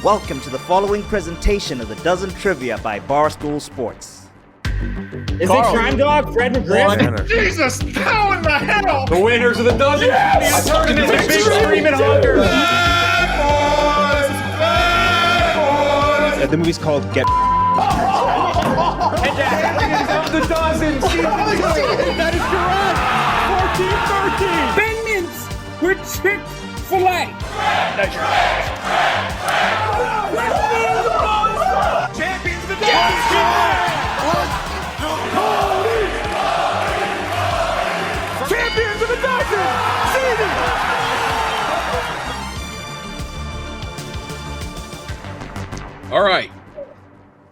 Welcome to the following presentation of the Dozen Trivia by Barstool Sports. Is it Crime Dog, Fred McGriff? Jesus, how in the hell? The winners of the dozen. Yes! I turned into The big screaming honkers. The movie's called Get. The dozen. That is correct. 14-13. Bengals with Chick-fil-A. Champions of the Champions of the dozen. All right.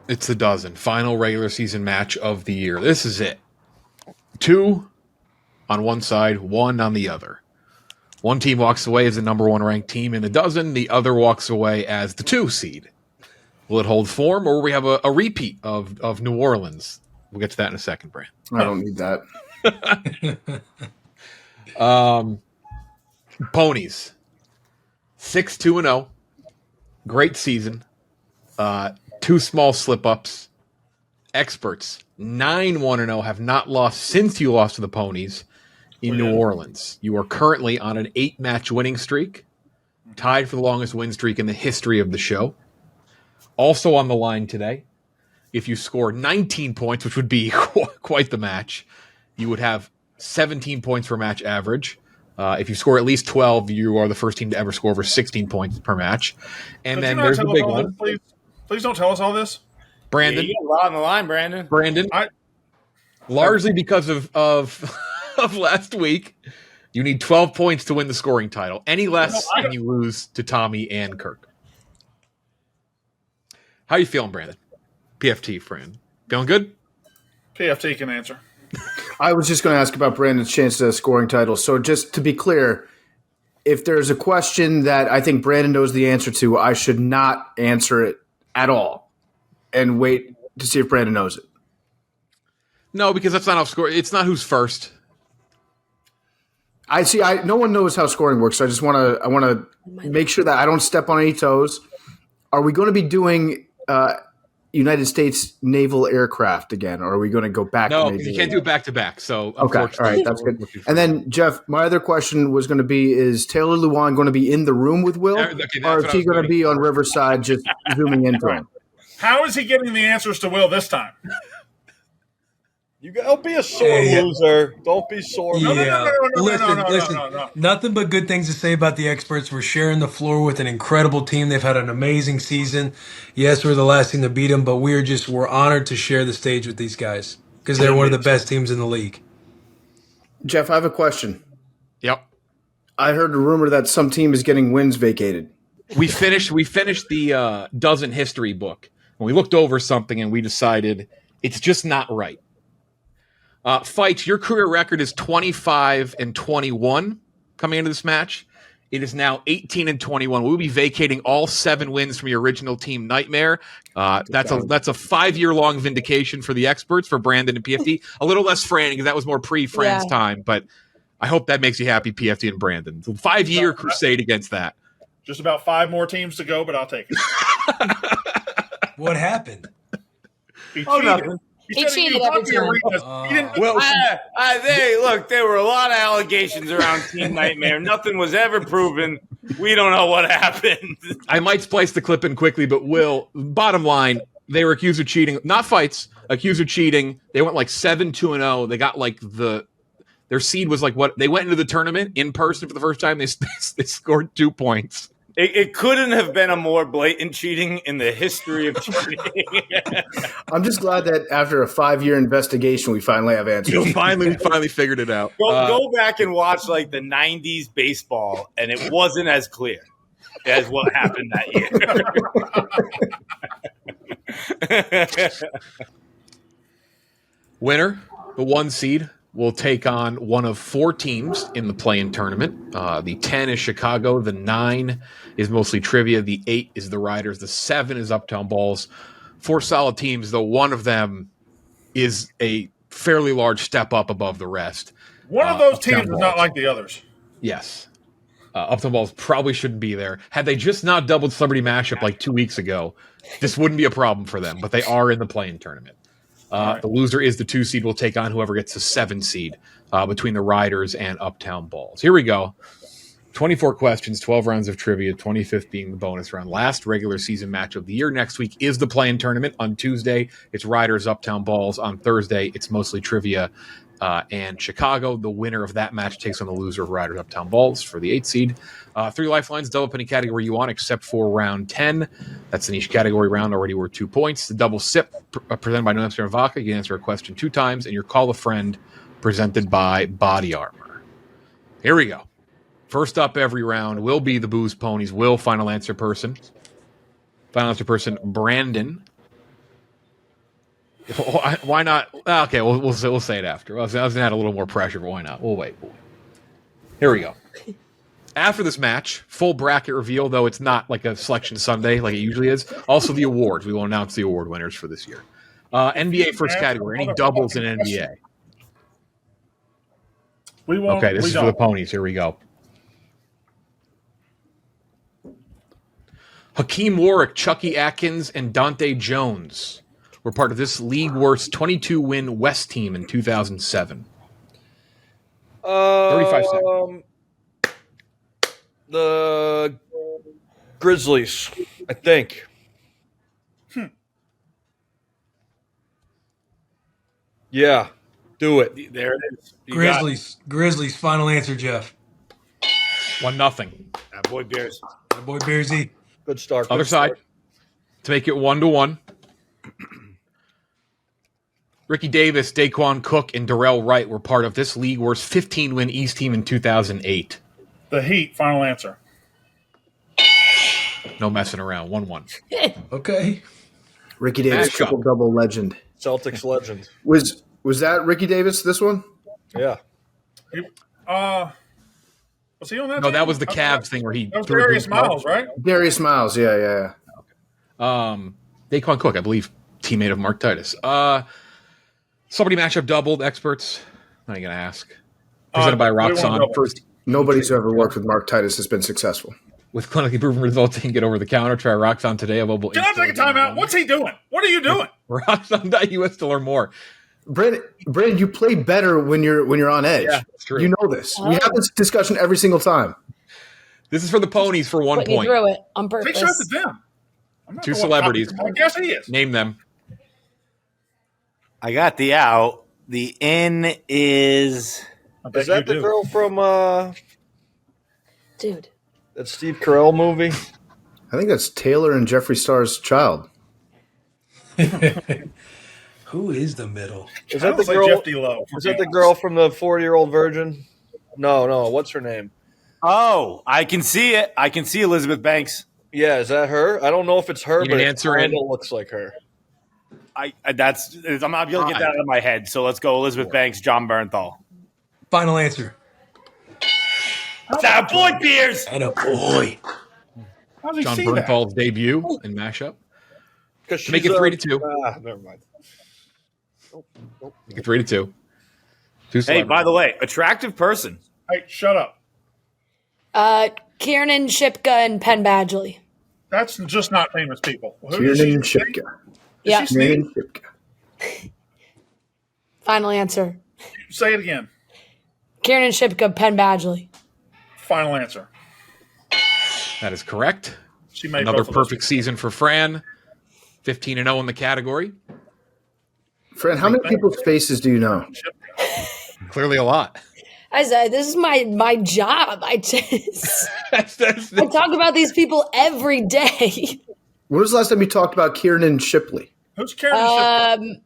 It's the dozen. Final regular season match of the year. This is it. 2 on one side, 1 on the other. One team walks away as the number 1 ranked team in the dozen. The other walks away as the 2 seed. Will it hold form, or will we have a repeat of New Orleans? We'll get to that in a second, Brand. I don't need that. Ponies. 6-2-0. Great season. 2 small slip-ups. Experts. 9-1-0. Have not lost since you lost to the Ponies in New Orleans. You are currently on an 8-match winning streak. Tied for the longest win streak in the history of the show. Also on the line today, if you score 19 points, which would be quite the match, you would have 17 points per match average. If you score at least 12, you are the first team to ever score over 16 points per match. And then there's the big one. Please don't tell us all this. Brandon. You got a lot on the line, Brandon. Largely because of last week, you need 12 points to win the scoring title. Any less, and you lose to Tommy and Kirk. How you feeling, Brandon? PFT, Fran. Feeling good? PFT can answer. I was just going to ask about Brandon's chance at a scoring title. So just to be clear, if there's a question that I think Brandon knows the answer to, I should not answer it at all and wait to see if Brandon knows it. No, because that's not how score. It's not who's first. I see. No one knows how scoring works. So I just want to make sure that I don't step on any toes. Are we going to be doing United States naval aircraft again, or are we going to go back? No, because you can't do it back to back. So okay, all right, that's good. And then Jeff, my other question was going to be: is Taylor Lewan going to be in the room with Will, or is he going to be on Riverside just zooming into him? How is he getting the answers to Will this time? Don't be a sore loser. Don't be sore. No. Listen. Nothing but good things to say about the experts. We're sharing the floor with an incredible team. They've had an amazing season. Yes, we're the last team to beat them, but we're honored to share the stage with these guys because they're one of the best teams in the league. Jeff, I have a question. Yep. I heard a rumor that some team is getting wins vacated. We finished the dozen history book, and we looked over something, and we decided it's just not right. Feits, your career record is 25-21 coming into this match. It is now 18-21. We'll be vacating all 7 wins from your original team Nightmare. That's a 5-year-long vindication for the experts, for Brandon and PFT. A little less Fran, because that was more pre-Fran's time, but I hope that makes you happy, PFT and Brandon. So 5-year crusade against that. Just about 5 more teams to go, but I'll take it. What happened? He cheated. Nothing. He cheated every time. There were a lot of allegations around Team Nightmare. Nothing was ever proven. We don't know what happened. I might splice the clip in quickly, but Will, bottom line, they were accused of cheating. Not Feits, accused of cheating. They went like 7-2-0. They got like their seed was like what? They went into the tournament in person for the first time. They scored 2 points. It couldn't have been a more blatant cheating in the history of cheating. I'm just glad that after a 5-year investigation, we finally have answers. We finally figured it out. Go back and watch like the 90s baseball, and it wasn't as clear as what happened that year. Winner, the 1 seed, will take on one of 4 teams in the play-in tournament. The 10 is Chicago. The 9 is mostly trivia. The 8 is the Riders. The 7 is Uptown Balls. 4 solid teams, though one of them is a fairly large step up above the rest. One of those teams is not like the others. Yes. Uptown Balls probably shouldn't be there. Had they just not doubled Celebrity Mashup like 2 weeks ago, this wouldn't be a problem for them, but they are in the play-in tournament. The loser is the 2 seed. Will take on whoever gets the 7 seed between the Riders and Uptown Balls. Here we go. 24 questions, 12 rounds of trivia, 25th being the bonus round. Last regular season match of the year. Next week is the play-in tournament. On Tuesday, it's Riders, Uptown Balls. On Thursday, it's mostly trivia and Chicago. The winner of that match takes on the loser of Riders, Uptown Balls for the 8th seed. 3 lifelines, double up any category you want except for round 10. That's an each category round, already worth 2 points. The double sip presented by No Amsterdam Vodka. You can answer a question 2 times, and your call a friend presented by Body Armor. Here we go. First up every round will be the Booze Ponies. Will, final answer person. Final answer person, Brandon. Why not? Okay, we'll say it after. I was going to add a little more pressure, but why not? We'll wait. Here we go. After this match, full bracket reveal, though it's not like a selection Sunday like it usually is. Also the awards. We will announce the award winners for this year. NBA first category. Any doubles in NBA? Okay, this is for the Ponies. Here we go. Hakeem Warwick, Chucky Atkins, and Dante Jones were part of this league worst 22-win West team in 2007. 35 seconds. The Grizzlies, I think. Yeah, do it. There it is. Grizzlies. Final answer, Jeff. 1-0. Boy Bears. Boy Bearsy. Good start. Other side. To make it 1-1. Ricky Davis, Daquan Cook, and Darrell Wright were part of this league worst 15-win East team in 2008. The Heat, final answer. No messing around. 1-1. Okay. Ricky Davis, Matchup. triple-double legend. Celtics legend. Was that Ricky Davis, this one? Yeah. Was he on that? No, team? that was the Cavs thing where he That was threw Darius it. Miles, right? Darius Miles, yeah. Daquan Cook, I believe, teammate of Mark Titus. Somebody matchup doubled, experts. Not even going to ask. Presented by Roxanne. First, Nobody's who ever worked with Mark Titus has been successful. with clinically proven results, he can get over the counter. Try Roxanne today. Available. Can I take a timeout? What's he doing? What are you doing? Roxanne.us to learn more. Brandon, you play better when you're on edge. Yeah, that's true. You know this. We have this discussion every single time. This is for the Ponies for 1 Put you point. through it on purpose. Take shots at them. I'm not 2 the one celebrities. talking. I guess he is. Name them. I got the out. The in is. Is that the girl from Dude. that Steve Carell movie? I think that's Taylor and Jeffree Star's child. Who is the middle? Is I that don't the say girl? Jeff D-Lo. Is that the girl from the 40-year-old virgin? No. What's her name? Oh, I can see it. I can see Elizabeth Banks. Yeah, is that her? I don't know if it's her, You but can it answer in. kind of looks like her. I'm not able to get that out of my head. So let's go Elizabeth Banks, John Bernthal. Final answer. Boy Beers. And a boy. How does he John see that? Bernthal's debut in mashup. Because Make it 3-2. Never mind. Make it 3-2. 2 Hey, celebrities. by the way, attractive person. Hey, shut up. Kiernan Shipka and Penn Badgley. That's just not famous people. Who is Kiernan she? Shipka. Yeah. Is she Steve? Kiernan Shipka. Final answer. Say it again. Kiernan Shipka, Penn Badgley. Final answer. That is correct. She made Another both of those. perfect season for Fran. 15-0 in the category. Fran, how many people's faces do you know? Clearly a lot. I said, this is my job. I talk about these people every day. When was the last time you talked about Kiernan Shipley? Who's Karen?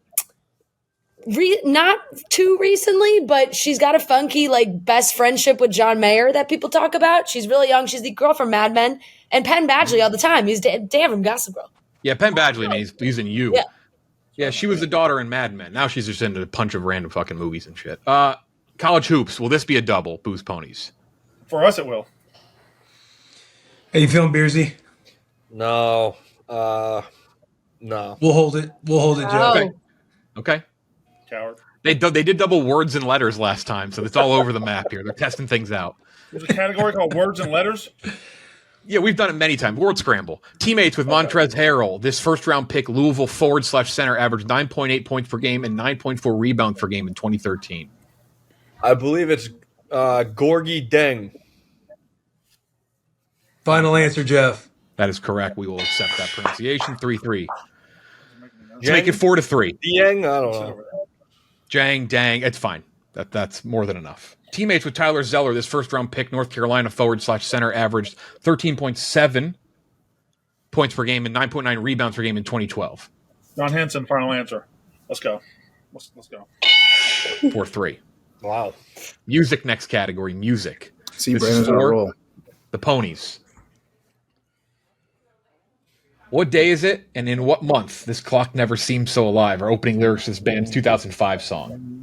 Not too recently, but she's got a funky best friendship with John Mayer that people talk about. She's really young. She's the girl from Mad Men. And Penn Badgley all the time. He's Dan from Gossip Girl. Yeah, Penn Badgley, man, he's in You. Yeah. Yeah, she was the daughter in Mad Men. Now she's just into a bunch of random fucking movies and shit. College hoops. Will this be a double? Booze Ponies. For us, it will. How you feeling, Beersy? No. No. We'll hold it. Jeff. Oh. Okay. Coward. They did double words and letters last time, so it's all over the map here. They're testing things out. There's a category called words and letters. Yeah, we've done it many times. Word scramble. Teammates with Montrezl Harrell. This first-round pick, Louisville forward/center, averaged 9.8 points per game and 9.4 rebounds per game in 2013. I believe it's Gorgie Deng. Final answer, Jeff. That is correct. We will accept that pronunciation. 3-3. To make it 4-3. Dieng? I don't know. Jang, dang. It's fine. That's more than enough. Teammates with Tyler Zeller, this first-round pick, North Carolina forward/center, averaged 13.7 points per game and 9.9 rebounds per game in 2012. Don Henson, final answer. Let's go. Let's go. 4-3. Wow. Music, next category, music. See, This is Brandon's on a for roll. the Ponies. What day is it, and in what month? This clock never seemed so alive. Our opening lyrics is band's 2005 song.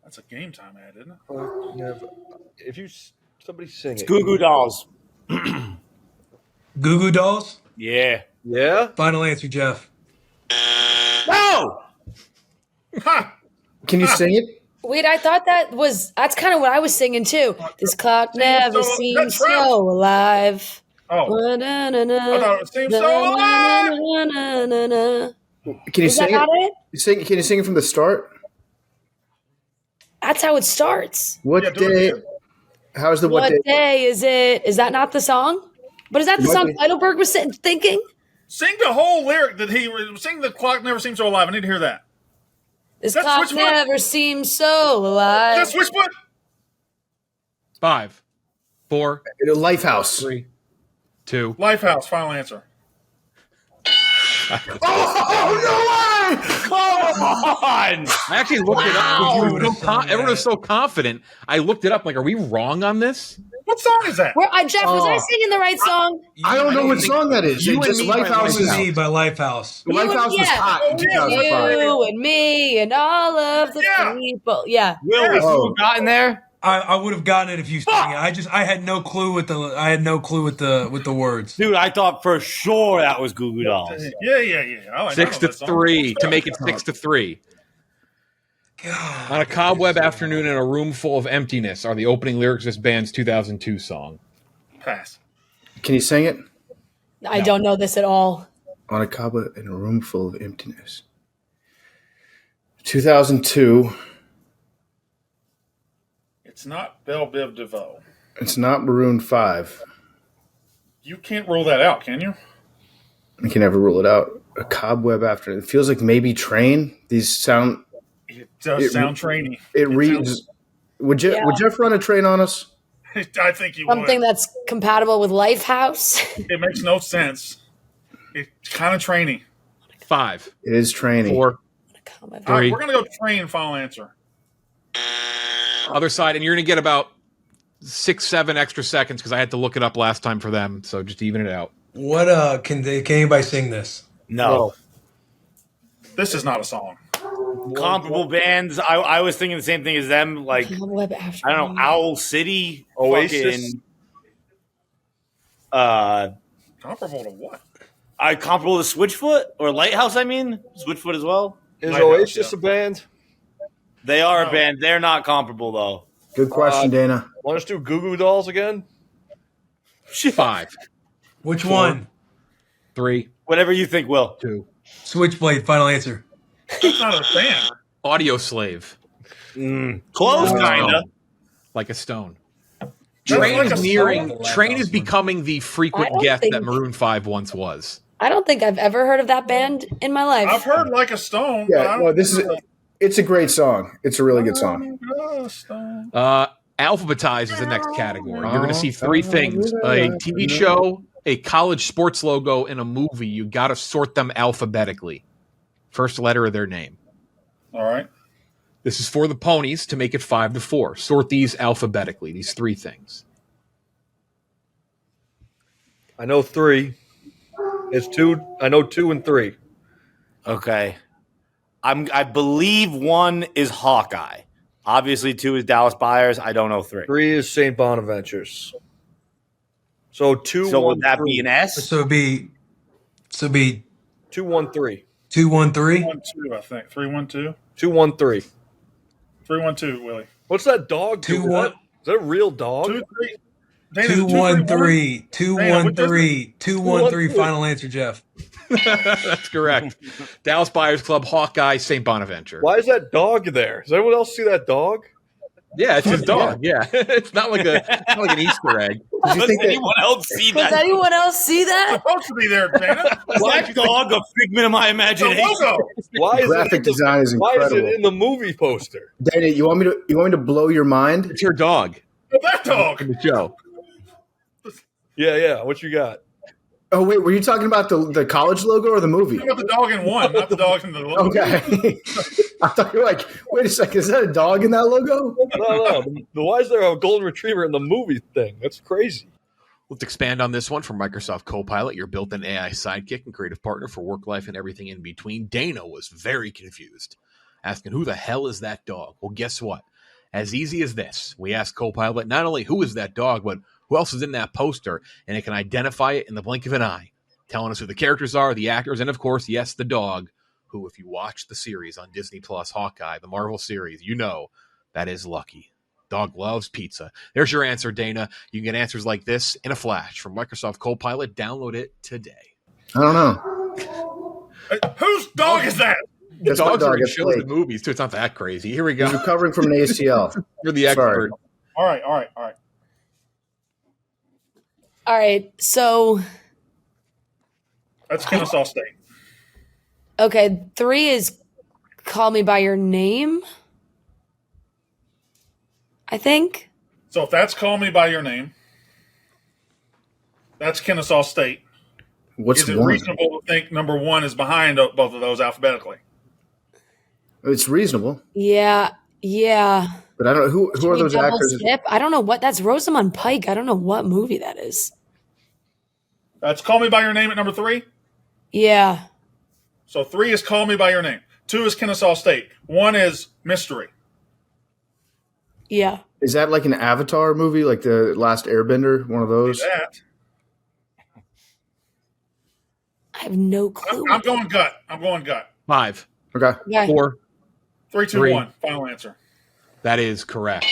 That's a game time ad, isn't it? If somebody sing it. Goo Goo Dolls. Goo Goo Dolls? Yeah. Yeah? Final answer, Jeff. No! Can you sing it? Wait, I thought that's kind of what I was singing too. This clock never seems that's right. so alive. Oh, I thought it seemed so alive. Can you Is sing that not it? it? Can you sing it from the start? That's how it starts. What Yeah, do it day? again. How's the What day is it? Is that not the song? But is that the Might song be. Heidelberg was sitting thinking? Sing the whole lyric that sing. The clock never seems so alive. I need to hear that. This That's clock Switchfoot? never seems so alive. That's Switchfoot. 5, 4, Lifehouse. 3, 2. Lifehouse, final answer. Come on! I actually looked it up. Everyone was so confident. I looked it up. Like, are we wrong on this? What song is that? Jeff, was I singing the right song? I don't know what song that is. You It and just me by Lifehouse You is. and Me by Lifehouse. Lifehouse was hot in 2005. You and me and all of the Yeah. people. Yeah. Will, was Oh. you got in there? I would have gotten it if you sang it. I had no clue with the words. Dude, I thought for sure that was Goo Goo Dolls. Yeah. Oh, I know 6-3 that to song. make it 6-3. God. On a cobweb afternoon in a room full of emptiness are the opening lyrics of this band's 2002 song. Pass. Can you sing it? I don't know this at all. On a cobweb in a room full of emptiness. 2002. It's not Belle Biv DeVoe. It's not Maroon 5. You can't rule that out, can you? You can never rule it out. A cobweb after. It feels like maybe Train. These sound. It does sound trainy. It reads. sounds- Would Jeff run a train on us? I think you Something would. that's compatible with Lifehouse. It makes no sense. It's kind of trainy. 5, It is training. 4, All right, 3. we're going to go train, final answer. Other side, and you're going to get about 6-7 extra seconds because I had to look it up last time for them. So just even it out. What can anybody sing this? No. This is not a song. Comparable bands. I was thinking the same thing as them. Like, Cobweb after I don't know, Owl City. Oasis? Fucking, Comparable to what? comparable to Switchfoot or Lighthouse, I mean. Switchfoot as well. Is Lighthouse, Oasis yeah. a band? They are No. a band. They're not comparable, though. Good question, Dana. Want us to do Goo Goo Dolls again? 5, Which one? 3, Whatever you think, Will. 2. Switchblade. Final answer. It's not a band. Audio Slave. Close, kinda. Like a stone. That's Train like is a nearing. song. Train is becoming the I frequent don't guest think- that Maroon 5 once was. I don't think I've ever heard of that band in my life. I've heard Like a Stone. but I Yeah, don't no, this is. know. It's a great song. It's a really good song. Stone. Alphabetize is the next category. You're going to see 3 things: a TV show, a college sports logo, and a movie. You got to sort them alphabetically. First letter of their name. All right. This is for the Ponies to make it 5-4. Sort these alphabetically. These 3 things. I know 3. It's 2. I know 2 and 3. Okay. I believe 1 is Hawkeye. Obviously, 2 is Dallas Buyers. I don't know 3. 3 is St. Bonaventures. So 2, So 1, would that 3. be an S? So it'd be 2, 1, 3. 2-1-3. 1-2, I think. 3-1-2. 2, 1, 3. 3-1-2, Willie. What's that dog? 2-1. Is that a real dog? 2-3. Dana, 2-1-3. 2-1-3. 2-1-3. 2-1-3. Final answer, Jeff. That's correct. Dallas Buyers Club, Hawkeye, St. Bonaventure. Why is that dog there? Does anyone else see that dog? Yeah, it's his dog. Yeah, it's not like an Easter egg. Did you think that, anyone else see Does that? anyone else see It's that? supposed to be there, Dana. Why dog a figment of my The imagination? logo. Why is graphic design is Why is incredible. it in the movie poster? Dana, you want me to blow your mind? It's your dog That dog. in the show. Yeah. What you got? Oh wait, were you talking about the college logo or the movie? About the dog in one, not the dog in the logo. Okay. I thought you were like, wait a second, is that a dog in that logo? No. Why is there a golden retriever in the movie thing? That's crazy. Let's expand on this one from Microsoft Copilot, your built-in AI sidekick and creative partner for work life and everything in between. Dana was very confused, asking, who the hell is that dog? Well, guess what? As easy as this, we asked Copilot not only who is that dog, but who else is in that poster, and it can identify it in the blink of an eye, telling us who the characters are, the actors, and of course, yes, the dog, who, if you watch the series on Disney Plus, Hawkeye, the Marvel series, you know that is Lucky. Dog loves pizza. There's your answer, Dana. You can get answers like this in a flash from Microsoft Copilot. Download it today. I don't know. Whose dog is that? That's my Dogs dog. are in It's shows Blake. and movies, too. It's not that crazy. Here we go. He's recovering from an ACL. You're the expert. Sorry. All right. All right, so That's Kennesaw State. okay, 3 is Call Me by Your Name. I think. So if that's Call Me by Your Name, that's Kennesaw State. What's Is it one? reasonable to think number 1 is behind both of those alphabetically? It's reasonable, Yeah. but I don't know who Should are we those double actors. skip? I don't know what that's Rosamund Pike. I don't know what movie that is. That's Call Me by Your Name at number 3. Yeah. So 3 is Call Me by Your Name. 2 is Kennesaw State. 1 is Mystery. Yeah. Is that like an Avatar movie, like the Last Airbender, one of those? That. I have no clue. I'm going gut. 5, Okay. Yeah. 4. 3, 2, 3. 1. Final answer. That is correct.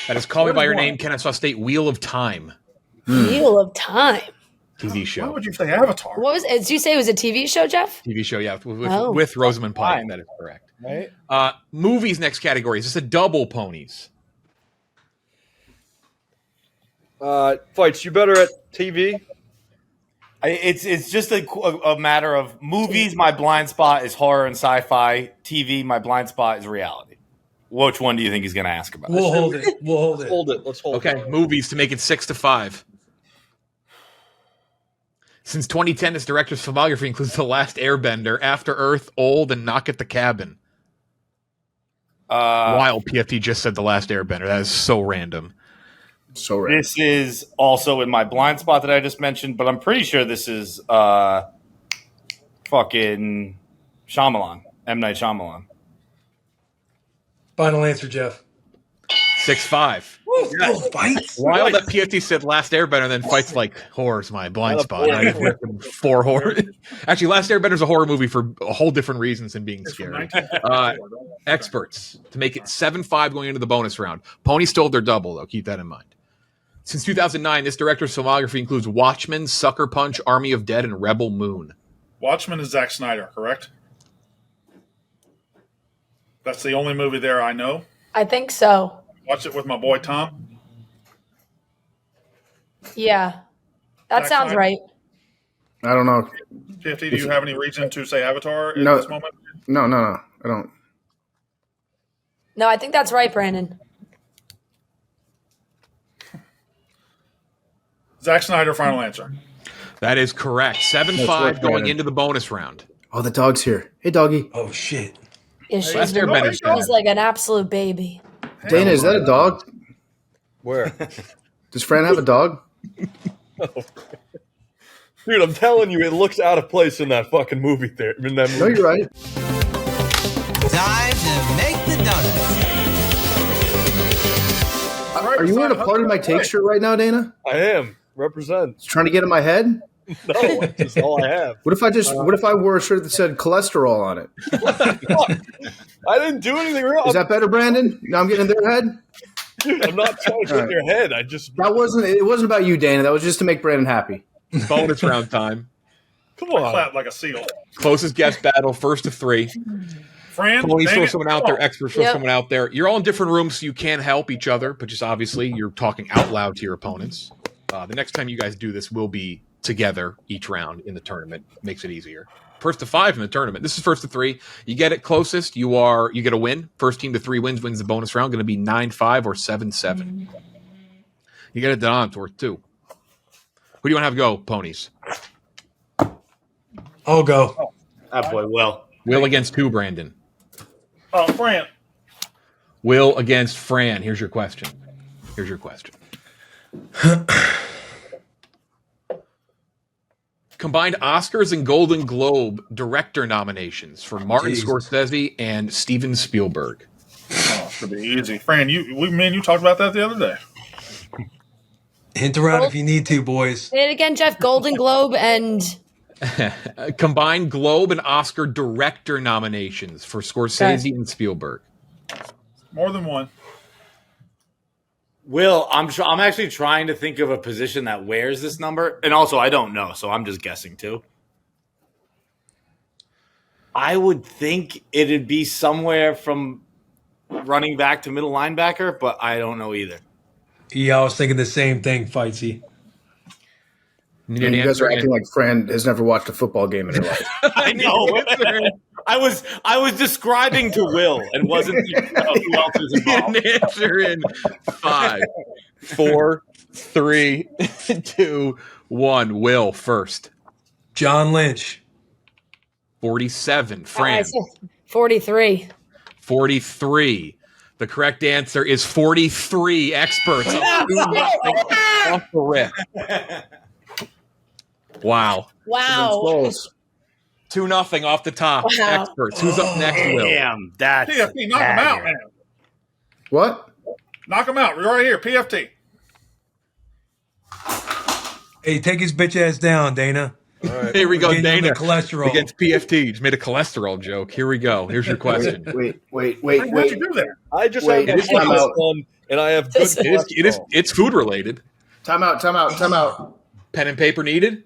That is Call Me by Your Name, Kennesaw State, Wheel of Time Wheel of Time. TV Why show. would you say Avatar? What was it? Did you say it was a TV show, Jeff? TV show, yeah, Oh. with Rosamund Pike. That is correct. Right? Movies next category. Is this a double, Ponies? Fights, you better at TV? It's just a matter of movies. My blind spot is horror and sci-fi. TV, my blind spot is reality. Which one do you think he's going to ask about? We'll hold it. Let's hold it. Okay, movies to make it 6-5. Since 2010, this director's filmography includes The Last Airbender, After Earth, Old, and Knock at the Cabin. Wild PFT just said The Last Airbender. That is so random. So right. This is also in my blind spot that I just mentioned, but I'm pretty sure this is fucking Shyamalan, M. Night Shyamalan. Final answer, Jeff. 6-5. Go Fights. Wild that PFT said Last Airbender, then Fights like horror's my blind spot. horror. I went from 4 horror. Actually, Last Airbender's a horror movie for a whole different reasons than being It's from scary. 1954. Experts to make it 7-5 going into the bonus round. Pony stole their double, though. Keep that in mind. Since 2009, this director's filmography includes Watchmen, Sucker Punch, Army of Dead, and Rebel Moon. Watchmen is Zack Snyder, correct? That's the only movie there I know. I think so. Watched it with my boy Tom. Yeah. That Zack sounds Snyder? right. I don't know. PFT, do you have any reason to say Avatar in No. this moment? No. I don't. No, I think that's right, Brandon. Zack Snyder, final answer. That is correct. 7-5 right, going Brandon. into the bonus round. Oh, the dog's here. Hey, doggy. Oh shit. Yeah, she's, Last Airbender's she's like an absolute baby. Dana, is that a dog? Where? Does Fran have a dog? Dude, I'm telling you, it looks out of place in that fucking movie there. In that No, movie. you're right. Time to make the donuts. Are you wearing a part of my take shirt right now, Dana? I am. Represent. Trying to get in my head? No, that's just all I have. What if I wore a shirt that said cholesterol on it? I didn't do anything wrong. Is that better, Brandon? Now I'm getting in their head? Dude, I'm not trying to get in your head. It wasn't about you, Dana. That was just to make Brandon happy. Bonus round time. Come on. Clap like a seal. Closest guess battle, first of 3. Fran, Ponies throw Dana, someone out there, experts throw someone out there. You're all in different rooms, so you can help each other, but just obviously you're talking out loud to your opponents. The next time you guys do this will be together each round in the tournament. Makes it easier. First to 5 in the tournament. This is first to 3. You get it closest, you get a win. First team to 3 wins the bonus round. Going to be 9-5 or 7-7. You get it done. It's worth 2. Who do you want to have go, Ponies? I'll go. That boy, Will. Will against 2, Brandon. Fran. Will against Fran. Here's your question. Combined Oscars and Golden Globe director nominations for Martin Scorsese and Steven Spielberg. Oh, should be easy. Fran, you talked about that the other day. Hint around if you need to, boys. Say it again, Jeff. Golden Globe and Combined Globe and Oscar director nominations for Scorsese and Spielberg. More than one. Will, I'm actually trying to think of a position that wears this number, and also I don't know, so I'm just guessing too. I would think it'd be somewhere from running back to middle linebacker, but I don't know either. Yeah, I was thinking the same thing, Feitsy. You guys are acting like Fran has never watched a football game in her life. I know. I was describing to Will and wasn't who else is involved. An answer in 5, 4, 3, 2, 1. Will first. John Lynch. 47. Fran. 43. 43. The correct answer is 43. Experts. Off the rip. Wow. 2-0 off the top. Wow. Experts. Who's up next, Will? Damn, that's PFT, knock him out, man. What? Knock him out. We're right here. PFT. Hey, take his bitch ass down, Dana. All right. Here we go, Dana. Cholesterol against PFT. Just made a cholesterol joke. Here we go. Here's your question. Wait. How'd you do that? I just Wait, have it is time out. and I have good It's food related. Time out. Pen and paper needed?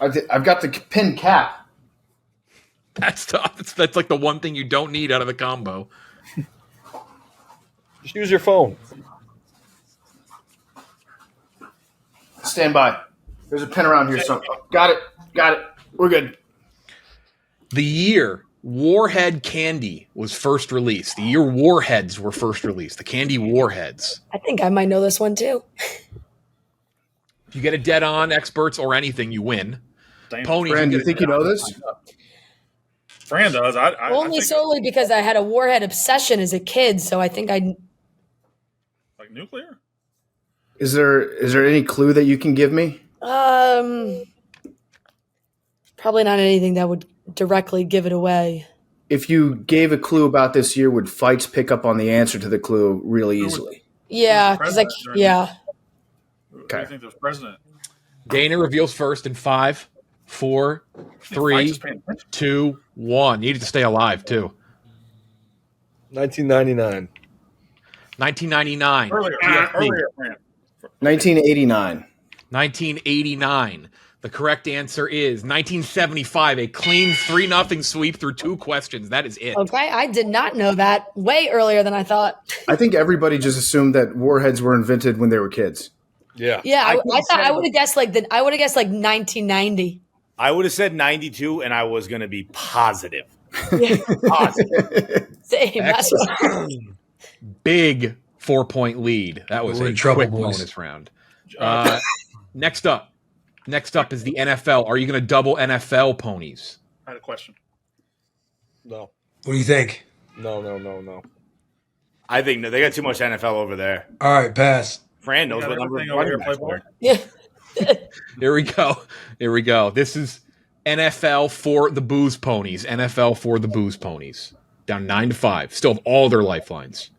I've got the pin cap. That's tough. That's like the one thing you don't need out of the combo. Just use your phone. Stand by. There's a pin around here. So got it. We're good. The year Warhead candy was first released. The year Warheads were first released. The candy Warheads. I think I might know this one too. If you get a dead on, experts, or anything, you win. Ponies. Fran, do you think you know this? Fran does. Only solely because I had a Warhead obsession as a kid, so I think I. Like nuclear? Is there any clue that you can give me? Probably not anything that would directly give it away. If you gave a clue about this year, would Feits pick up on the answer to the clue really easily? Yeah, because yeah. Okay. I think there's president. Dana reveals first in 5, 4, 3, 2, 1. Needed to stay alive too. 1999. 1999. Earlier, Fran. 1989. 1989. The correct answer is 1975, a clean 3-0 sweep through 2 questions. That is it. Okay, I did not know that. Way earlier than I thought. I think everybody just assumed that warheads were invented when they were kids. Yeah. Yeah, I thought I would have guessed like 1990. I would have said 92, and I was going to be positive. Positive. Same. That's what Big 4-point lead. That was a quick bonus round. Next up is the NFL. Are you going to double NFL, Ponies? I had a question. No. What do you think? No. I think no, they got too much NFL over there. All right, pass. Fran knows what number running backs were. Yeah. Here we go. This is NFL for the Booze Ponies. NFL for the Booze Ponies. Down 9-5. Still have all their lifelines.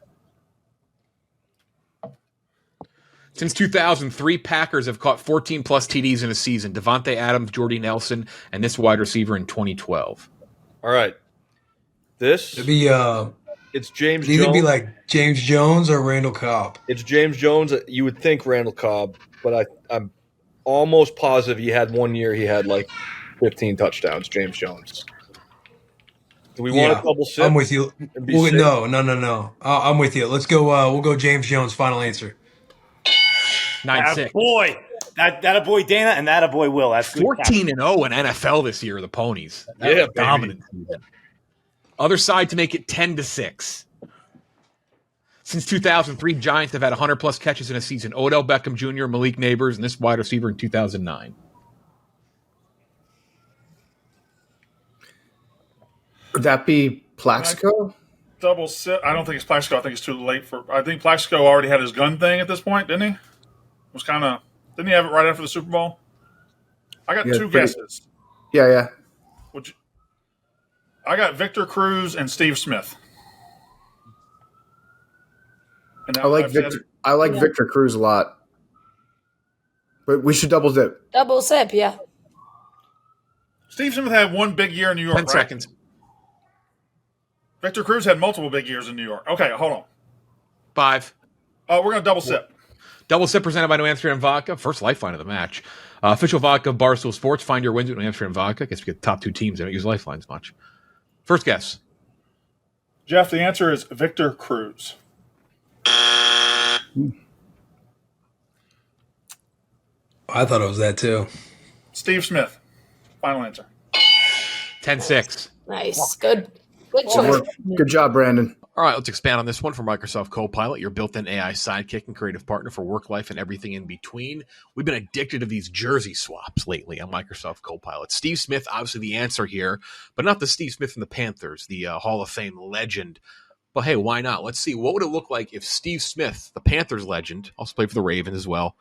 Since 2003, Packers have caught 14-plus TDs in a season. Devontae Adams, Jordy Nelson, and this wide receiver in 2012. All right. This It'd be it's James it'd either Jones. be like James Jones or Randall Cobb. It's James Jones. You would think Randall Cobb, but I'm almost positive he had 1 year he had like 15 touchdowns. James Jones. Do we want a double sip? I'm with you. No. I'm with you. Let's go. We'll go James Jones. Final answer. 9-6. Boy, that a boy Dana and that a boy Will. That's 14-0 in NFL this year. The Ponies. That Yeah, was a dominant season. Other side to make it 10-6. Since 2003, Giants have had 100-plus catches in a season. Odell Beckham Jr., Malik Neighbors, and this wide receiver in 2009. Could that be Plaxico? Double sip. I don't think it's Plaxico. I think it's too late for. I think Plaxico already had his gun thing at this point, didn't he? Was kind of. Didn't he have it right after the Super Bowl? I got two guesses. Yeah. I got Victor Cruz and Steve Smith. And I like Victor. I like Victor Cruz a lot, but we should double dip. Double sip, yeah. Steve Smith had one big year in New York. 10 seconds. Victor Cruz had multiple big years in New York. Okay, hold on. 5. We're going to double sip. Double sip presented by New Amsterdam Vodka. First lifeline of the match. Official vodka of Barstool Sports. Find your wins with New Amsterdam Vodka. I guess we get the top two teams. They don't use lifelines much. First guess. Jeff, the answer is Victor Cruz. I thought it was that too. Steve Smith. Final answer. 10-6. Nice. Good choice. Good job, Brandon. All right, let's expand on this one from Microsoft Copilot, your built-in AI sidekick and creative partner for work life and everything in between. We've been addicted to these jersey swaps lately on Microsoft Copilot. Steve Smith, obviously the answer here, but not the Steve Smith from the Panthers, the Hall of Fame legend. But hey, why not? Let's see. What would it look like if Steve Smith, the Panthers legend, also played for the Ravens as well,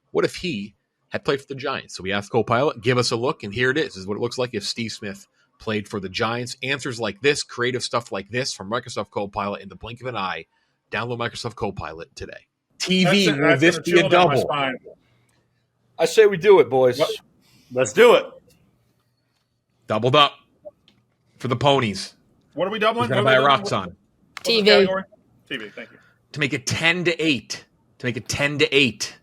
what if he had played for the Giants? So we asked Copilot, give us a look, and here it is. This is what it looks like if Steve Smith played for the Giants. Answers like this, creative stuff like this from Microsoft Copilot in the blink of an eye. Download Microsoft Copilot today. TV, will this be a double? I say we do it, boys. Let's do it. Doubled up for the Ponies. What are we doubling? We're going to buy rocks on. TV. TV, thank you. To make it 10-8.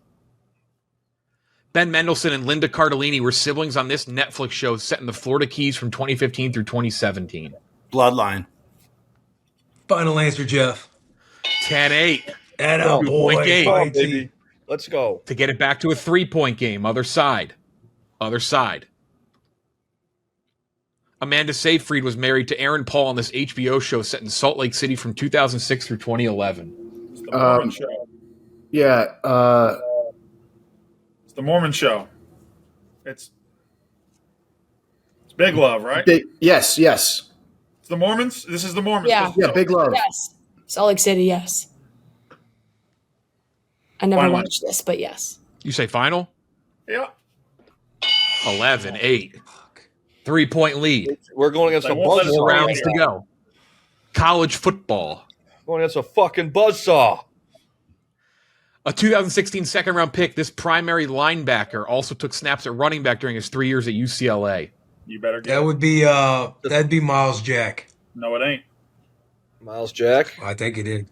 Ben Mendelsohn and Linda Cardellini were siblings on this Netflix show set in the Florida Keys from 2015 through 2017. Bloodline. Final answer, Jeff. 10-8. And a 2-point game. Come on, baby. Let's go. To get it back to a 3-point game. Other side. Amanda Seyfried was married to Aaron Paul on this HBO show set in Salt Lake City from 2006 through 2011. It's the Mormon Show. Yeah. It's the Mormon Show. It's Big Love, right? Yes. It's the Mormons? This is the Mormons. Yeah. Yeah, Big Love. Yes. Salt Lake City, yes. I never Final. watched this, but yes. You say final? Yeah. 11-8. 3-point lead. We're going against a won't let us buzzsaw. 4 rounds to go. College football. Going against a fucking buzzsaw. A 2016 second-round pick, this primary linebacker also took snaps at running back during his 3 years at UCLA. You better get That would be that'd be Miles Jack. No, it ain't. Miles Jack. I think it is.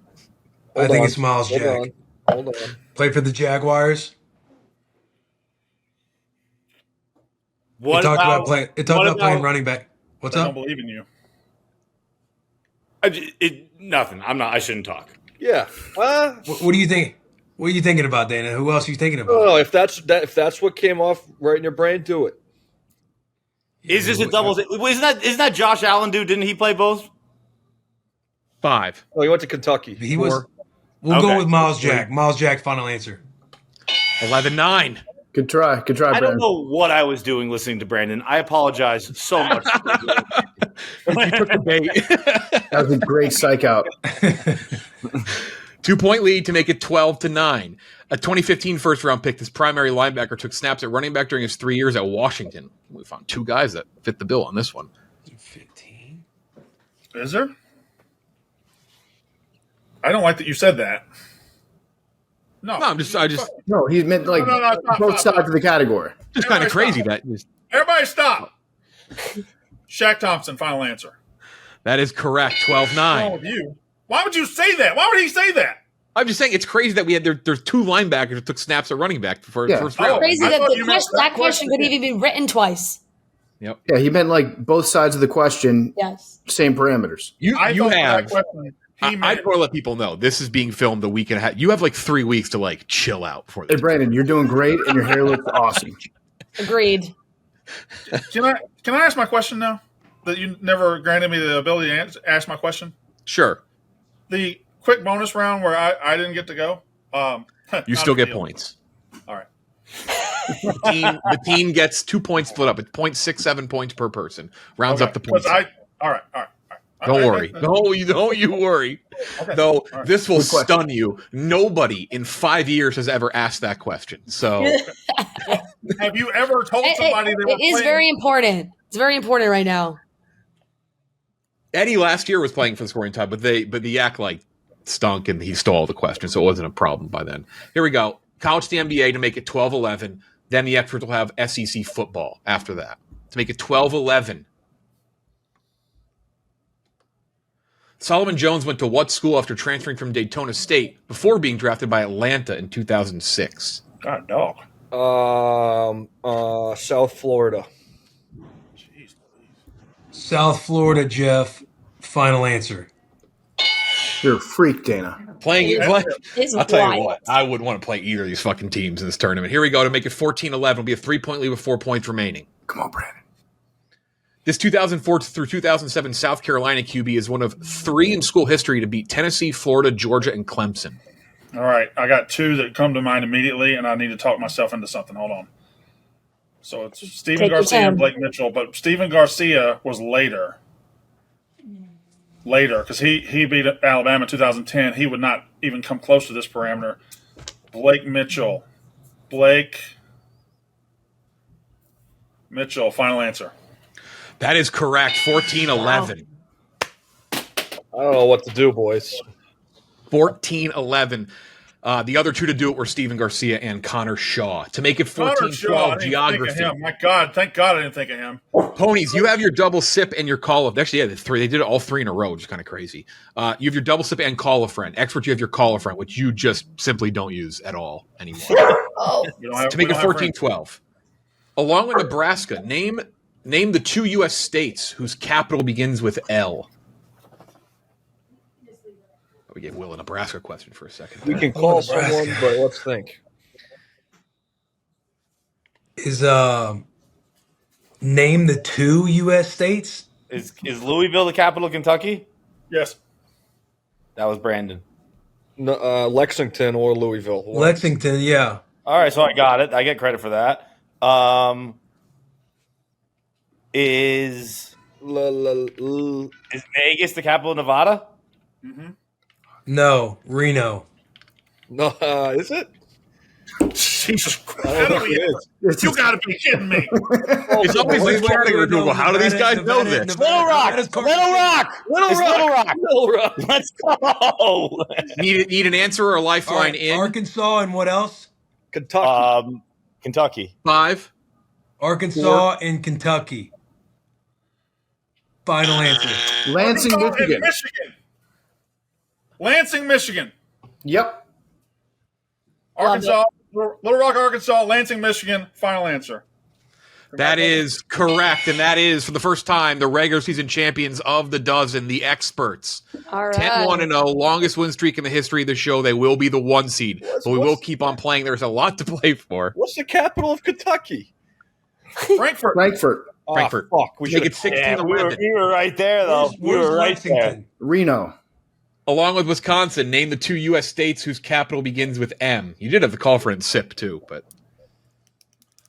Hold I think on. it's Miles Jack. Hold on. Played for the Jaguars. What It talked about about playing running back. What's I up? don't believe in you. Nothing. I shouldn't talk. Yeah. What do you think? What are you thinking about, Dana? Who else are you thinking about? No, if that's what came off right in your brain, do it. Is this a double? Isn't that Josh Allen, dude? Didn't he play both? 5. Oh, he went to Kentucky. He was. We'll Okay. go with Miles Jack. Miles Jack, final answer. 11-9. Good try, I Brandon. don't know what I was doing listening to Brandon. I apologize so much. You took the bait. That was a great psych out. 2-point lead to make it 12-9. A 2015 first-round pick, this primary linebacker took snaps at running back during his 3 years at Washington. We found 2 guys that fit the bill on this one. 15. Is there? I don't like that you said that. No, No, I just No, he meant like both sides of the category. just kind of crazy stop. that Everybody stop. Shaq Thompson, final answer. that is correct. What's wrong 12-9. with you? Why would you say that? Why would he say that? I'm just saying it's crazy that we had there's two linebackers that took snaps at running back for first round. Crazy I that thought you meant that question could even be written twice. Yep. Yeah, he meant like both sides of the question, Yes. same parameters. You I you thought that have. question, he I meant, want to let people know this is being filmed a week and a half. You have like 3 weeks to like chill out before Hey, this. Brandon, you're doing great, and your hair looks awesome. Agreed. Can I ask my question now? That you never granted me the ability to ask my question. Sure. The quick bonus round where I didn't get to go. You still get points. All right. The team gets 2 points split up. It's 0.67 points per person. Rounds up the points. All right. Don't worry. Don't you worry. Okay. Though All right. this will Good question. stun you. Nobody in 5 years has ever asked that question. So Have you ever told somebody they were It is playing? very important. It's very important right now. Eddie last year was playing for the scoring time, but the Yak like stunk and he stole all the questions, so it wasn't a problem by then. Here we go. College to the NBA to make it 12-11. Then the experts will have SEC football after that to make it 12-11. Solomon Jones went to what school after transferring from Daytona State before being drafted by Atlanta in 2006? God, dog. South Florida. Jeez. South Florida, Jeff. Final answer. You're a freak, Dana. It's I'll tell you wild. what, I wouldn't want to play either of these fucking teams in this tournament. Here we go to make it 14-11. It'll be a 3-point lead with 4 points remaining. Come on, Brandon. This 2004 through 2007 South Carolina QB is one of 3 in school history to beat Tennessee, Florida, Georgia, and Clemson. All right, I got 2 that come to mind immediately, and I need to talk myself into something. Hold on. So it's Stephen Take your Garcia time. and Blake Mitchell, but Stephen Garcia was later, because he beat Alabama in 2010. He would not even come close to this parameter. Blake Mitchell. Final answer. That is correct. 14-11. I don't know what to do, boys. 14-11. The other 2 to do it were Stephen Garcia and Connor Shaw. To make it 14-12, geography. My God, thank God I didn't think of him. Ponies, you have your double sip and your call of. Actually, yeah, the 3. They did it all 3 in a row, which is kind of crazy. You have your double sip and call a friend. Expert, you have your call a friend, which you just simply don't use at all anymore. To make it 14-12. Along with Nebraska, name the 2 U.S. states whose capital begins with L. We gave Will a Nebraska question for a second. We can call someone, but let's think. Is name the 2 U.S. states? Is Louisville the capital of Kentucky? Yes. That was Brandon. No, Lexington or Louisville. Lexington, yeah. All right, so I got it. I get credit for that. Is Vegas the capital of Nevada? Mm-hmm. No, Reno. No, is it? Jesus Christ. I don't think it is. You got to be kidding me. It's always these category people. How do these guys know this? Little Rock. It's Little Rock. Let's go. Need an answer or a lifeline in? Arkansas and what else? Kentucky. Kentucky. 5. Arkansas and Kentucky. Final answer. Lansing, Arkansas and Michigan. Lansing, Michigan. Yep. Arkansas, Little Rock, Arkansas, Lansing, Michigan. Final answer. That is correct, and that is, for the first time, the regular season champions of the dozen, the experts. All right. 10-1-0, longest win streak in the history of the show. They will be the 1 seed, but we will keep on playing. There's a lot to play for. What's the capital of Kentucky? Frankfurt. Frankfurt. Frankfurt. Fuck. We Make should it 16-11. We were right there, though. We Where's were right there. Lexington? Reno. Along with Wisconsin, name the 2 U.S. states whose capital begins with M. You did have the call for SIP, too, but...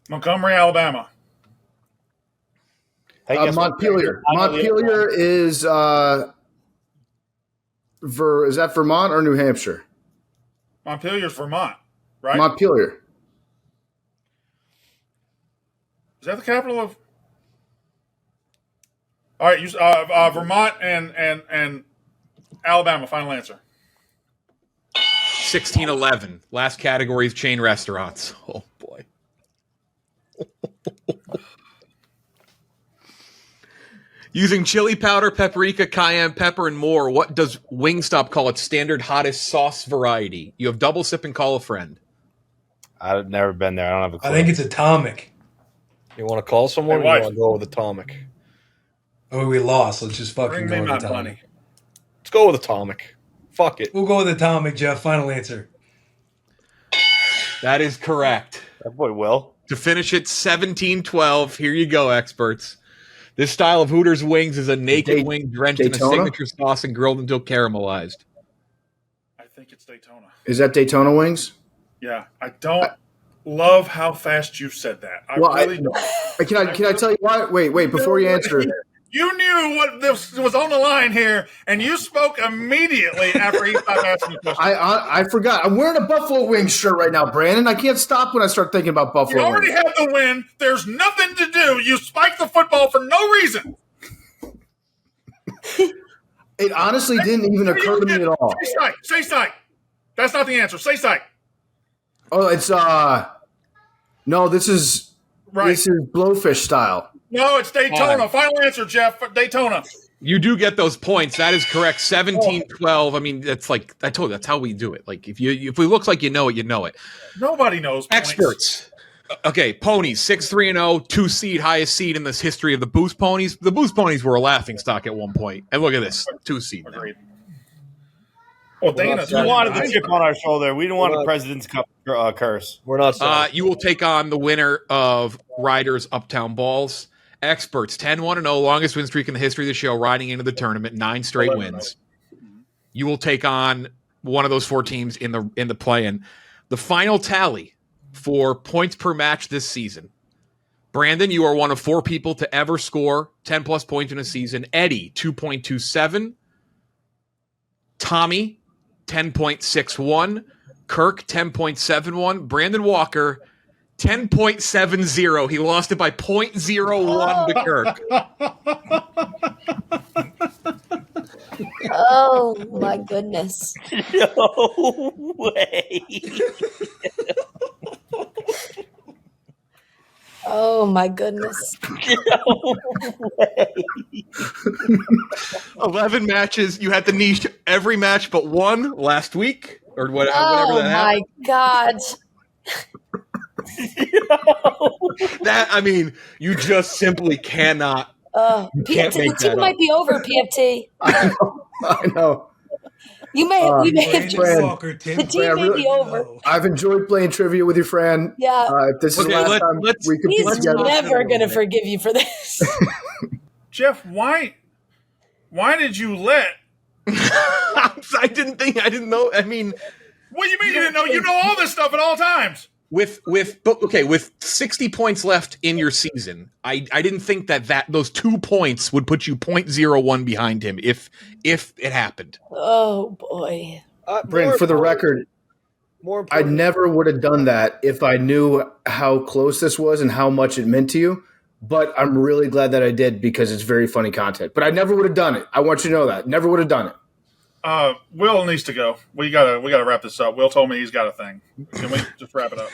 Montgomery, Alabama. Hey, guess what? Montpelier. Montpelier is is that Vermont or New Hampshire? Montpelier's Vermont, right? Montpelier. Is that the capital of? All right, Vermont and Alabama. Final answer. 1611. Last category is chain restaurants. Oh, boy. Using chili powder, paprika, cayenne pepper, and more, what does Wingstop call its standard hottest sauce variety? You have double sip and call a friend. I've never been there. I don't have a clue. I think it's Atomic. You want to call someone? Hey, Or you want to go with Atomic? Oh, we lost. Let's just fucking Bring go me with my Atomic. money. Let's go with Atomic. Fuck it. We'll go with Atomic, Jeff. Final answer. That is correct. That boy Will. To finish it, 17-12. Here you go, experts. This style of Hooters wings is a naked wing drenched in a Daytona? signature sauce and grilled until caramelized. I think it's Daytona. Is that Daytona wings? Yeah, I don't love how fast you said that. I really don't. Can I tell you why? Wait, before you answer. You knew what this was on the line here, and you spoke immediately after he stopped asking the question. I forgot. I'm wearing a Buffalo Wings shirt right now, Brandon. I can't stop when I start thinking about Buffalo You already Wings. have the win. There's nothing to do. You spiked the football for no reason. It honestly didn't even occur to me at all. Say psych. Say psych. That's not the answer. Say psych. Oh, it's no, this is Blowfish style. No, it's Daytona. Final answer, Jeff. Daytona. You do get those points. That is correct. 17-12. I mean, that's like I told you. That's how we do it. Like if it looks like you know it, you know it. Nobody knows. Points. Experts. Okay, Ponies 6-3-0, 2 seed, highest seed in this history of the Boost Ponies. The Boost Ponies were a laughing stock at one point, and look at this, 2 seed. Now. Well, Dana, We wanted the chip on our shoulder. We didn't want a President's Cup curse. We're not. You will take on the winner of Riders Uptown Balls. Experts 10-1-0, longest win streak in the history of the show, riding into the tournament, 9 straight wins. You will take on one of those 4 teams in the play-in. The final tally for points per match this season. Brandon, you are one of 4 people to ever score 10-plus points in a season. Eddie, 2.27. Tommy, 10.61. Kirk, 10.71. Brandon Walker, 10.70. He lost it by 0.01 to Kirk. Oh my goodness. No way. Oh my goodness. No way. 11 matches. You had to niche every match but one last week or whatever Oh that my happened. God. That, I mean, you just simply cannot. PFT, the team might be over, PFT. I know. We may have just, Walker, the team may be over. I've enjoyed playing trivia with you, Fran. Yeah. If this is the last time we compete He's together. never going to forgive you for this. Jeff, why did you let? I didn't know. I mean, What do you mean you didn't know? You know all this stuff at all times. with 60 points left in your season, I didn't think that those 2 points would put you 0.01 behind him if it happened. Oh boy. Brandon, for the record, I never would have done that if I knew how close this was and how much it meant to you. But I'm really glad that I did because it's very funny content. But I never would have done it. I want you to know that. Never would have done it. Will needs to go. We gotta wrap this up. Will told me he's got a thing. Can we just wrap it up?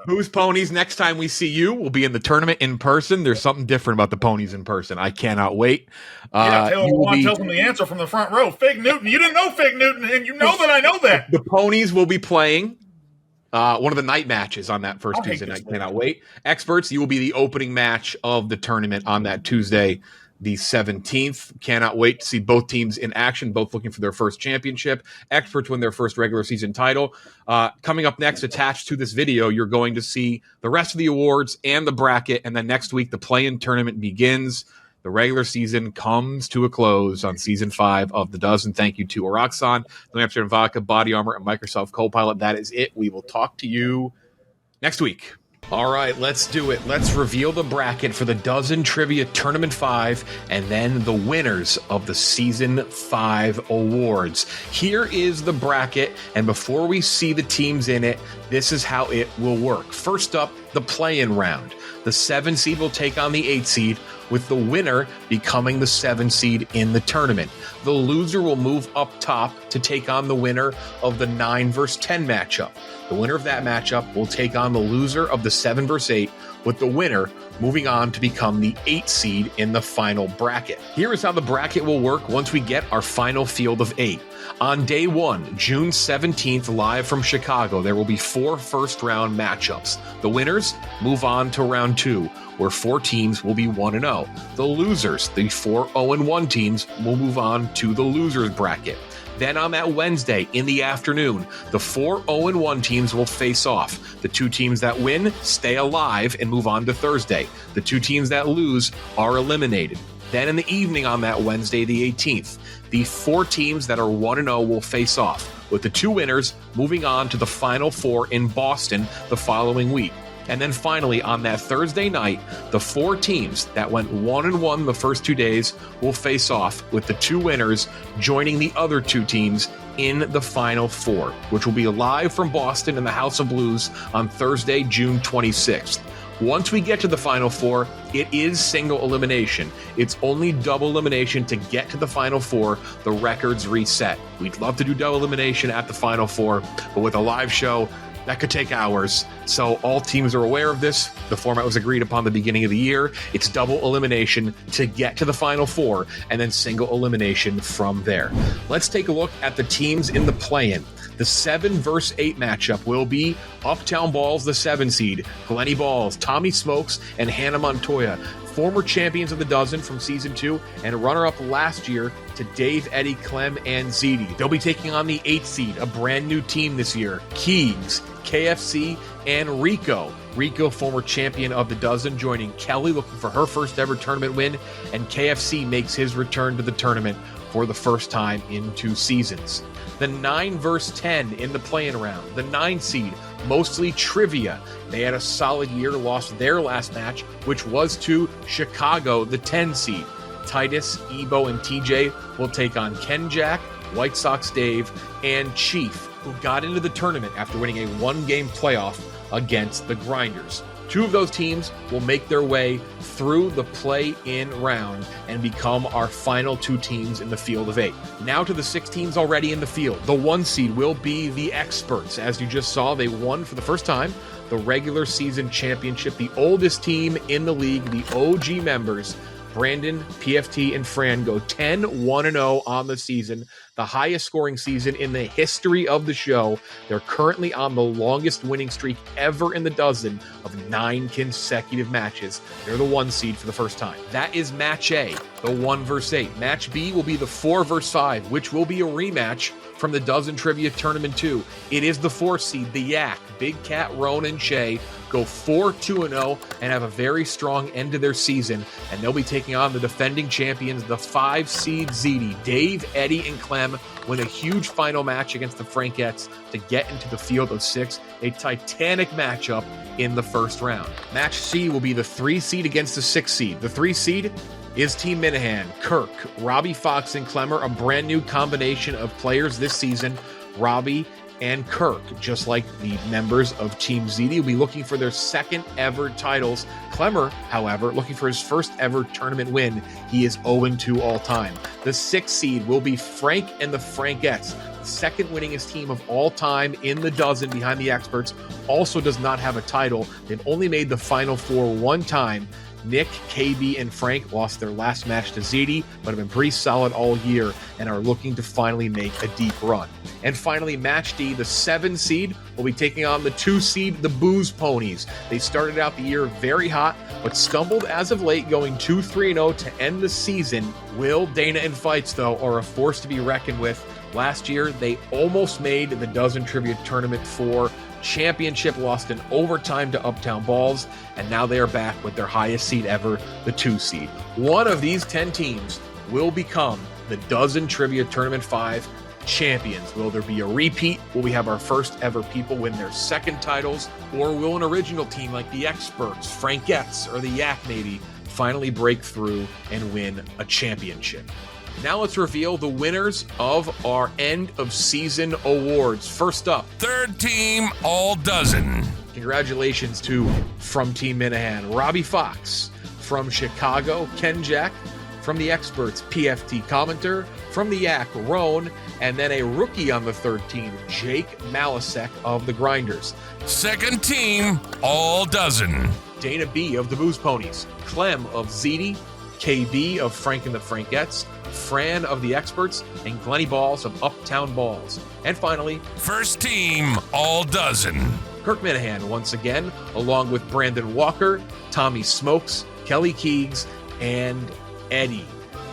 Who's Ponies? Next time we see you, we'll be in the tournament in person. There's something different about the Ponies in person. I cannot wait. Taylor Lewan tells him the answer from the front row. Fig Newton. You didn't know Fig Newton, and you know that I know that. The Ponies will be playing one of the night matches on that first Tuesday night. Cannot wait. Experts, you will be the opening match of the tournament on that Tuesday, the 17th. Cannot wait to see both teams in action, both looking for their first championship. Experts win their first regular season title. Coming up next, attached to this video, you're going to see the rest of the awards and the bracket, and then next week, the play-in tournament begins. The regular season comes to a close on Season 5 of The Dozen. Thank you to Oroxon, New Hampshire and Vodka, Body Armor, and Microsoft Copilot. That is it. We will talk to you next week. All right, let's do it. Let's reveal the bracket for the Dozen Trivia Tournament 5 and then the winners of the Season 5 awards. Here is the bracket, and before we see the teams in it, this is how it will work. First up, the play-in round. The 7 seed will take on the 8 seed, with the winner becoming the 7 seed in the tournament. The loser will move up top to take on the winner of the 9 versus 10 matchup. The winner of that matchup will take on the loser of the 7 versus 8, with the winner moving on to become the 8 seed in the final bracket. Here is how the bracket will work once we get our final field of 8. On day 1, June 17th, live from Chicago, there will be 4 first-round matchups. The winners move on to round 2, where 4 teams will be 1-0. The losers, the 4 0-1 teams, will move on to the losers bracket. Then on that Wednesday in the afternoon, the 4 0-1 teams will face off. The 2 teams that win stay alive and move on to Thursday. The 2 teams that lose are eliminated. Then in the evening on that Wednesday, the 18th, the 4 teams that are 1-0 will face off, with the 2 winners moving on to the Final 4 in Boston the following week. And then finally, on that Thursday night, the 4 teams that went 1-1 the first 2 days will face off, with the 2 winners joining the other 2 teams in the Final 4, which will be live from Boston in the House of Blues on Thursday, June 26th. Once we get to the Final 4, it is single elimination. It's only double elimination to get to the Final 4. The records reset. We'd love to do double elimination at the Final 4, but with a live show, that could take hours. So all teams are aware of this. The format was agreed upon the beginning of the year. It's double elimination to get to the Final 4, and then single elimination from there. Let's take a look at the teams in the play-in. The 7 versus 8 matchup will be Uptown Balls, the 7 seed, Glenny Balls, Tommy Smokes, and Hannah Montoya, former champions of the dozen from season 2 and runner-up last year to Dave, Eddie, Clem, and Ziti. They'll be taking on the 8 seed, a brand new team this year, Keegs, KFC, and Rico. Rico, former champion of the dozen, joining Kelly, looking for her first ever tournament win, and KFC makes his return to the tournament for the first time in 2 seasons. The 9 versus 10 in the play-in round. The 9 seed, mostly Trivia. They had a solid year, lost their last match, which was to Chicago, the 10 seed. Titus, Ebo, and TJ will take on Ken Jack, White Sox Dave, and Chief, who got into the tournament after winning a 1-game playoff against the Grinders. 2 of those teams will make their way through the play-in round and become our final 2 teams in the field of 8. Now to the 6 teams already in the field. The 1 seed will be the Experts. As you just saw, they won for the first time the regular season championship. The oldest team in the league, the OG members, Brandon, PFT, and Fran, go 10-1-0 on the season, the highest scoring season in the history of the show. They're currently on the longest winning streak ever in the dozen of 9 consecutive matches. They're the 1 seed for the first time. That is Match A, the 1 versus 8. Match B will be the 4 versus 5, which will be a rematch from the Dozen Trivia Tournament 2. It is the 4 seed, the Yak, Big Cat, Roan, and Shay, go 4-2-0 and have a very strong end to their season, and they'll be taking on the defending champions, the 5 seed Ziti. Dave, Eddie, and Clem win a huge final match against the Frankettes to get into the field of 6, a titanic matchup in the first round. Match C will be the 3 seed against the 6 seed. The 3 seed is Team Minahan, Kirk, Robbie Fox, and Clemmer, a brand new combination of players this season. Robbie and Kirk, just like the members of Team Ziti, will be looking for their 2nd ever titles. Clemmer, however, looking for his 1st ever tournament win. He is 0-2 all time. The 6th seed will be Frank and the Frankettes, the 2nd winningest team of all time in the dozen behind the Experts. Also does not have a title. They've only made the Final 4 1 time. Nick, KB, and Frank lost their last match to Ziti, but have been pretty solid all year and are looking to finally make a deep run. And finally, Match D, the 7 seed, will be taking on the 2 seed, the Booze Ponies. They started out the year very hot, but stumbled as of late, going 2-3-0 to end the season. Will, Dana, and Feits, though, are a force to be reckoned with. Last year, they almost made the Dozen Trivia Tournament 4 championship, lost in overtime to Uptown Balls, and now they are back with their highest seed ever, the 2 seed. One of these 10 teams will become the Dozen Trivia Tournament 5 champions. Will there be a repeat? Will we have our first ever people win their 2nd titles? Or will an original team like the Experts, Frankettes, or the Yak maybe finally break through and win a championship? Now let's reveal the winners of our end of season awards. First up, 3rd team, all dozen. Congratulations to, from Team Minahan, Robbie Fox. From Chicago, Ken Jack. From the Experts, PFT Commenter. From the Yak, Roan. And then a rookie on the third team, Jake Malasek of the Grinders. Second team, all dozen. Dana B of the Booze Ponies. Clem of ZD. KB of Frank and the Frankettes. Fran of the Experts, and Glenny Balls of Uptown Balls. And finally, first team, all dozen. Kirk Minahan once again, along with Brandon Walker, Tommy Smokes, Kelly Keegs, and Eddie.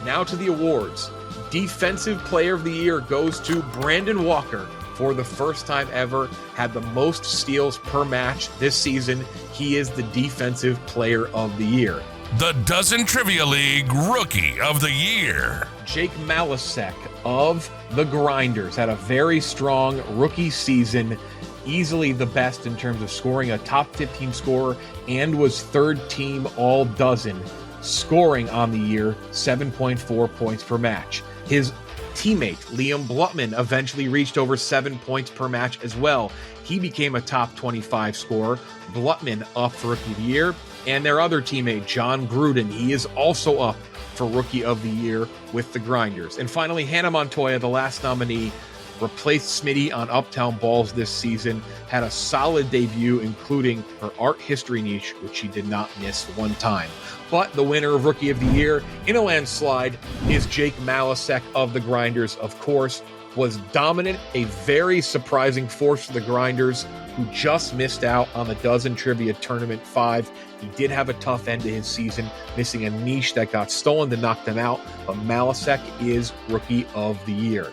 Now to the awards. Defensive Player of the Year goes to Brandon Walker. For the first time ever, had the most steals per match this season. He is the Defensive Player of the Year. The Dozen Trivia League Rookie of the Year. Jake Malasek of the Grinders had a very strong rookie season, easily the best in terms of scoring, a top 15 scorer, and was third team all dozen, scoring on the year 7.4 points per match. His teammate, Liam Blutman, eventually reached over 7 points per match as well. He became a top 25 scorer. Blutman up for Rookie of the Year. And their other teammate, John Gruden, he is also up for Rookie of the Year with the Grinders. And finally, Hannah Montoya, the last nominee, replaced Smitty on Uptown Balls this season, had a solid debut, including her art history niche, which she did not miss one time. But the winner of Rookie of the Year in a landslide is Jake Malasek of the Grinders, of course, was dominant, a very surprising force for the Grinders, who just missed out on the Dozen Trivia Tournament 5. He did have a tough end to his season, missing a niche that got stolen to knock them out, but Malasek is Rookie of the Year.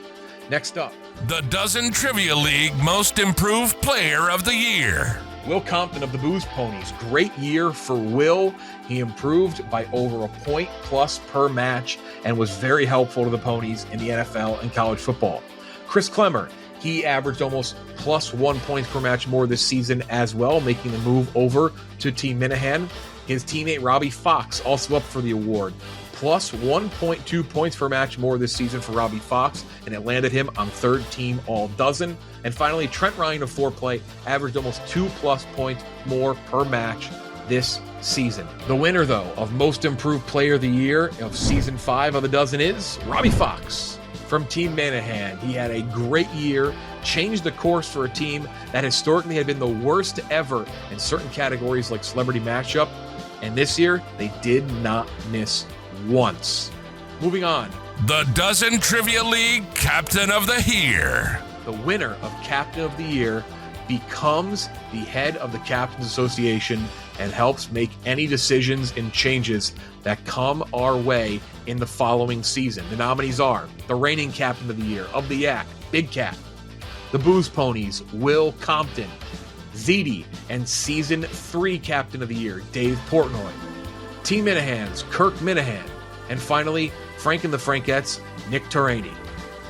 Next up, the Dozen Trivia League Most Improved Player of the Year. Will Compton of the Booze Ponies. Great year for Will. He improved by over a point plus per match and was very helpful to the Ponies in the NFL and college football. Chris Clemmer, he averaged almost plus 1 point per match more this season as well, making the move over to Team Minahan. His teammate Robbie Fox also up for the award. Plus 1.2 points per match more this season for Robbie Fox, and it landed him on third team all dozen. And finally, Trent Ryan of Foreplay averaged almost 2+ points more per match this season. The winner, though, of Most Improved Player of the Year of Season 5 of the Dozen is Robbie Fox from Team Minahan. He had a great year, changed the course for a team that historically had been the worst ever in certain categories like Celebrity Matchup, and this year they did not miss once. Moving on. The Dozen Trivia League Captain of the Year. The winner of Captain of the Year becomes the head of the Captains Association and helps make any decisions and changes that come our way in the following season. The nominees are the reigning Captain of the Year of the Yak, Big Cat, the Booze Ponies, Will Compton, ZD, and Season 3 Captain of the Year, Dave Portnoy, Team Minahan's Kirk Minahan, and finally, Frank and the Frankettes, Nick Turaney.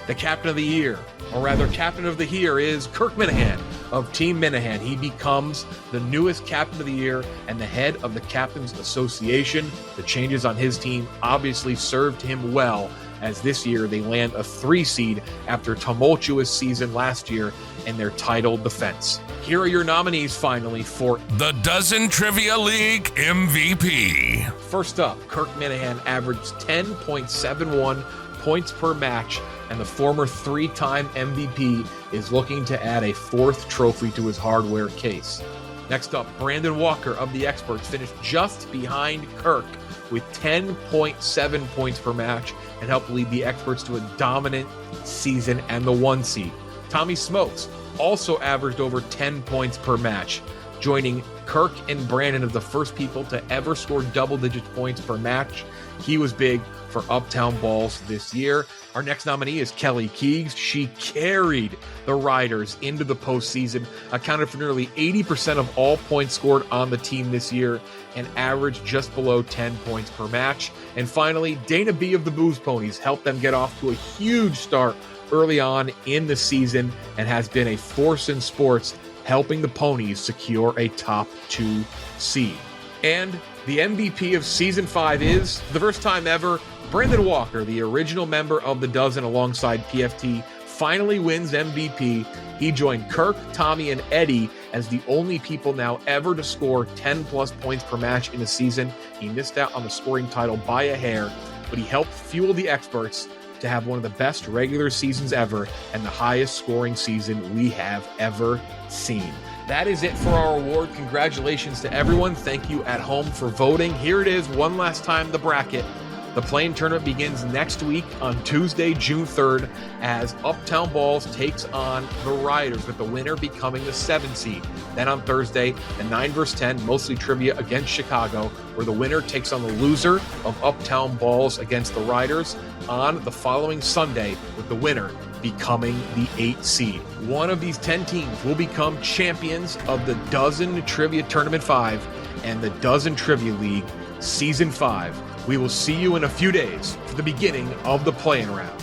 The Captain of the Year, or rather Captain of the Year, is Kirk Minahan of Team Minahan. He becomes the newest Captain of the Year and the head of the Captains Association. The changes on his team obviously served him well, as this year they land a 3 seed after a tumultuous season last year in their title defense. Here are your nominees finally for the Dozen Trivia League MVP. First up, Kirk Minahan averaged 10.71 points per match, and the former 3-time MVP is looking to add a 4th trophy to his hardware case. Next up, Brandon Walker of the Experts finished just behind Kirk with 10.7 points per match and helped lead the Experts to a dominant season and the 1 seed. Tommy Smokes also averaged over 10 points per match, joining Kirk and Brandon as the first people to ever score double-digit points per match. He was big for Uptown Balls this year. Our next nominee is Kelly Keegs. She carried the Riders into the postseason, accounted for nearly 80% of all points scored on the team this year, and averaged just below 10 points per match. And finally, Dana B of the Booze Ponies helped them get off to a huge start early on in the season and has been a force in sports, helping the Ponies secure a top 2 seed. And the MVP of Season 5 is, the first time ever, Brandon Walker, the original member of the Dozen alongside PFT finally wins MVP. He joined Kirk, Tommy, and Eddie as the only people now ever to score 10-plus points per match in a season. He missed out on the scoring title by a hair, but he helped fuel the experts to have one of the best regular seasons ever and the highest scoring season we have ever seen. That is it for our award. Congratulations to everyone. Thank you at home for voting. Here it is one last time, the bracket. The play-in tournament begins next week on Tuesday, June 3rd, as Uptown Balls takes on the Riders, with the winner becoming the 7 seed. Then on Thursday, the 9 vs. 10, mostly trivia against Chicago, where the winner takes on the loser of Uptown Balls against the Riders on the following Sunday, with the winner becoming the 8 seed. One of these 10 teams will become champions of the Dozen Trivia Tournament 5 and the Dozen Trivia League Season 5. We will see you in a few days for the beginning of the play-in round.